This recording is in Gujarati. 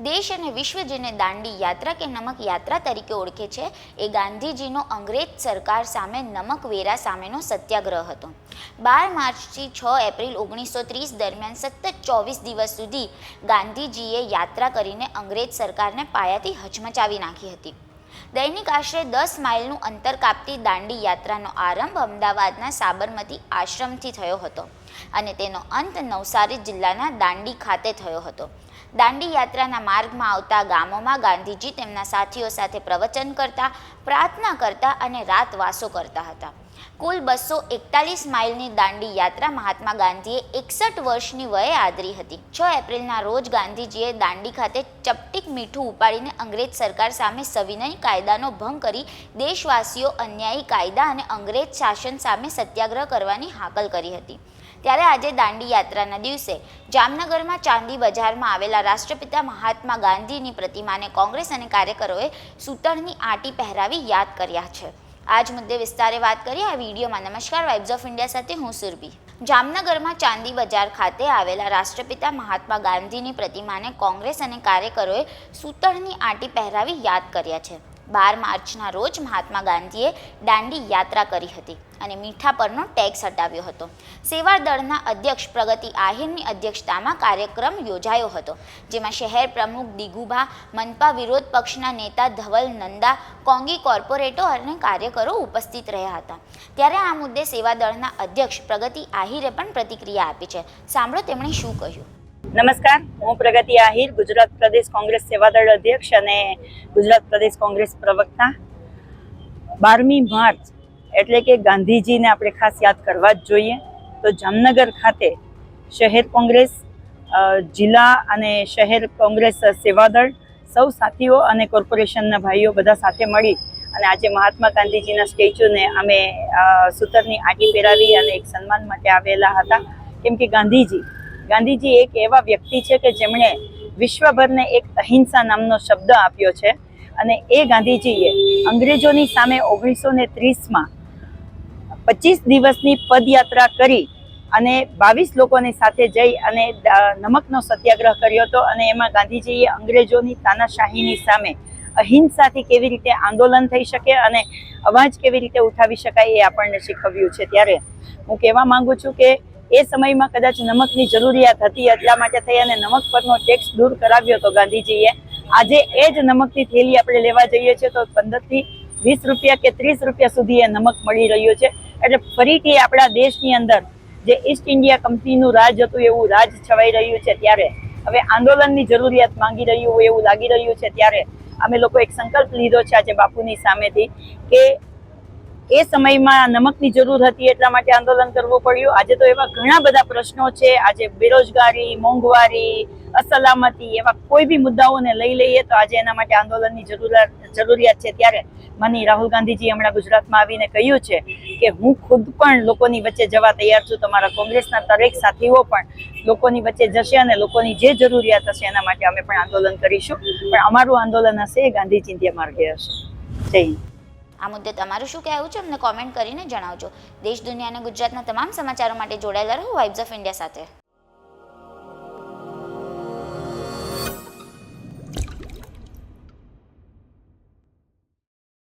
દેશ અને વિશ્વ જેને દાંડી યાત્રા કે નમક યાત્રા તરીકે ઓળખે છે એ ગાંધીજીનો અંગ્રેજ સરકાર સામે નમક વેરા સામેનો સત્યાગ્રહ હતો। 12 માર્ચથી 6 એપ્રિલ 1930 દરમિયાન સતત 24 દિવસ સુધી ગાંધીજીએ યાત્રા કરીને અંગ્રેજ સરકારને પાયાથી હચમચાવી નાખી હતી। દૈનિક આશરે 10 માઇલનું અંતર કાપતી દાંડી યાત્રાનો આરંભ અમદાવાદના સાબરમતી આશ્રમથી થયો હતો અને તેનો અંત નવસારી જિલ્લાના દાંડી ખાતે થયો હતો। દાંડી યાત્રાના માર્ગમાં આવતા ગામોમાં ગાંધીજી તેમના સાથીઓ સાથે પ્રવચન કરતા, પ્રાર્થના કરતા અને રાતવાસો કરતા હતા। કુલ 241 માઇલની દાંડી યાત્રા મહાત્મા ગાંધીએ 61 વર્ષની વયે આદરી હતી। 6 એપ્રિલના રોજ ગાંધીજીએ દાંડી ખાતે ચપટીક મીઠું ઉપાડીને અંગ્રેજ સરકાર સામે સવિનય કાયદાનો ભંગ કરી દેશવાસીઓ અન્યાયી કાયદા અને અંગ્રેજ શાસન સામે સત્યાગ્રહ કરવાની હાકલ કરી હતી। ત્યારે આજે દાંડી યાત્રાના દિવસે જામનગરમાં ચાંદી બજારમાં આવેલા રાષ્ટ્રપિતા મહાત્મા ગાંધીની પ્રતિમાને કોંગ્રેસ અને કાર્યકરોએ સૂતરની આંટી પહેરાવી યાદ કર્યા છે। આ જ મુદ્દે વિસ્તારે વાત કરીએ આ વિડીયોમાં। નમસ્કાર, વાઇબ્સ ઓફ ઇન્ડિયા સાથે હું સુરભી। જામનગરમાં ચાંદી બજાર ખાતે આવેલા રાષ્ટ્રપિતા મહાત્મા ગાંધીની પ્રતિમાને કોંગ્રેસ અને કાર્યકરોએ સૂતરની આંટી પહેરાવી યાદ કર્યા છે। 12 માર્ચના રોજ મહાત્મા ગાંધીએ દાંડી યાત્રા કરી હતી અને મીઠા પરનો ટેક્સ હટાવ્યો હતો। સેવા દળના અધ્યક્ષ પ્રગતિ આહિરની અધ્યક્ષતામાં કાર્યક્રમ યોજાયો હતો, જેમાં શહેર પ્રમુખ દિગુભા, મનપા વિરોધ પક્ષના નેતા ધવલ નંદા, કોંગી કોર્પોરેટરો અને કાર્યકરો ઉપસ્થિત રહ્યા હતા। ત્યારે આ મુદ્દે સેવા દળના અધ્યક્ષ પ્રગતિ આહિરે પણ પ્રતિક્રિયા આપી છે। સાંભળો તેમણે શું કહ્યું। નમસ્કાર, હું પ્રગતિ આહિર, ગુજરાત પ્રદેશ કોંગ્રેસ સેવાદળ અધ્યક્ષ અને ગુજરાત પ્રદેશ કોંગ્રેસ પ્રવક્તા। 12મી માર્ચ એટલે કે ગાંધીજીને આપણે ખાસ યાદ કરવા જ જોઈએ। તો જામનગર ખાતે શહેર કોંગ્રેસ, જિલ્લા અને શહેર કોંગ્રેસ સેવાદળ, સૌ સાથીઓ અને કોર્પોરેશનના ભાઈઓ બધા સાથે મળી અને આજે મહાત્મા ગાંધીજીના સ્ટેચ્યુને અમે સૂતરની આંટી પહેરાવી અને એક સન્માન માટે આવેલા હતા। કેમ કે ગાંધીજી એક એવા વ્યક્તિ છે કે જેમણે વિશ્વભરને એક અહિંસા નામનો શબ્દ આપ્યો છે અને એ ગાંધીજીએ અંગ્રેજોની સામે 1930માં 25 દિવસની પદયાત્રા કરી અને 22 લોકોની સાથે જઈ અને નમકનો સત્યાગ્રહ કર્યો હતો અને એમાં ગાંધીજીએ અંગ્રેજોની તાનાશાહીની સામે અહિંસાથી કેવી રીતે આંદોલન થઈ શકે અને અવાજ કેવી રીતે ઉઠાવી શકાય એ આપણને શીખવ્યું છે। ત્યારે હું કહેવા માંગુ છું કે એ સમયમાં કદાચ નમકની જરૂરિયાત હતી, એટલા માટે થઈ અને નમક પરનો ટેક્સ દૂર કરાવ્યો હતો ગાંધીજીએ। આજે એ જ નમકની થેલી આપણે લેવા જઈએ છીએ તો 15 થી 20 રૂપિયા કે 30 રૂપિયા સુધી એ નમક મળી રહ્યું છે। એટલે ફરીથી આપણા દેશની અંદર જે ઈસ્ટ ઇન્ડિયા કંપનીનું રાજ હતું એવું રાજ છવાઈ રહ્યું છે। ત્યારે હવે આંદોલનની જરૂરિયાત માંગી રહ્યું હોય એવું લાગી રહ્યું છે। ત્યારે અમે લોકો એક સંકલ્પ લીધો છે આજે બાપુની સામેથી કે એ સમયમાં નમકની જરૂર હતી એટલા માટે આંદોલન કરવું પડ્યું। આજે તો એવા ઘણા બધા પ્રશ્નો છે, આજે બેરોજગારી, મોંઘવારી, અસલામતી, એવા કોઈ બી મુદ્દાઓને લઈ લઈએ તો આજે એના માટે આંદોલનની જરૂરિયાત છે। ત્યારે માનનીય રાહુલ ગાંધીજી હમણાં ગુજરાતમાં આવીને કહ્યું છે કે હું ખુદ પણ લોકોની વચ્ચે જવા તૈયાર છું, તમારા કોંગ્રેસના દરેક સાથીઓ પણ લોકોની વચ્ચે જશે અને લોકોની જે જરૂરિયાત હશે એના માટે અમે પણ આંદોલન કરીશું, પણ અમારું આંદોલન હશે એ ગાંધીચિંત્ય માર્ગે હશે। જય હિન્દ। આ મુદ્દે તમારું શું કહેવું છે અમને કોમેન્ટ કરીને જણાવજો। દેશ, દુનિયા અને ગુજરાતના તમામ સમાચારો માટે જોડાયેલા રહો વાઇબ્સ ઓફ ઇન્ડિયા સાથે।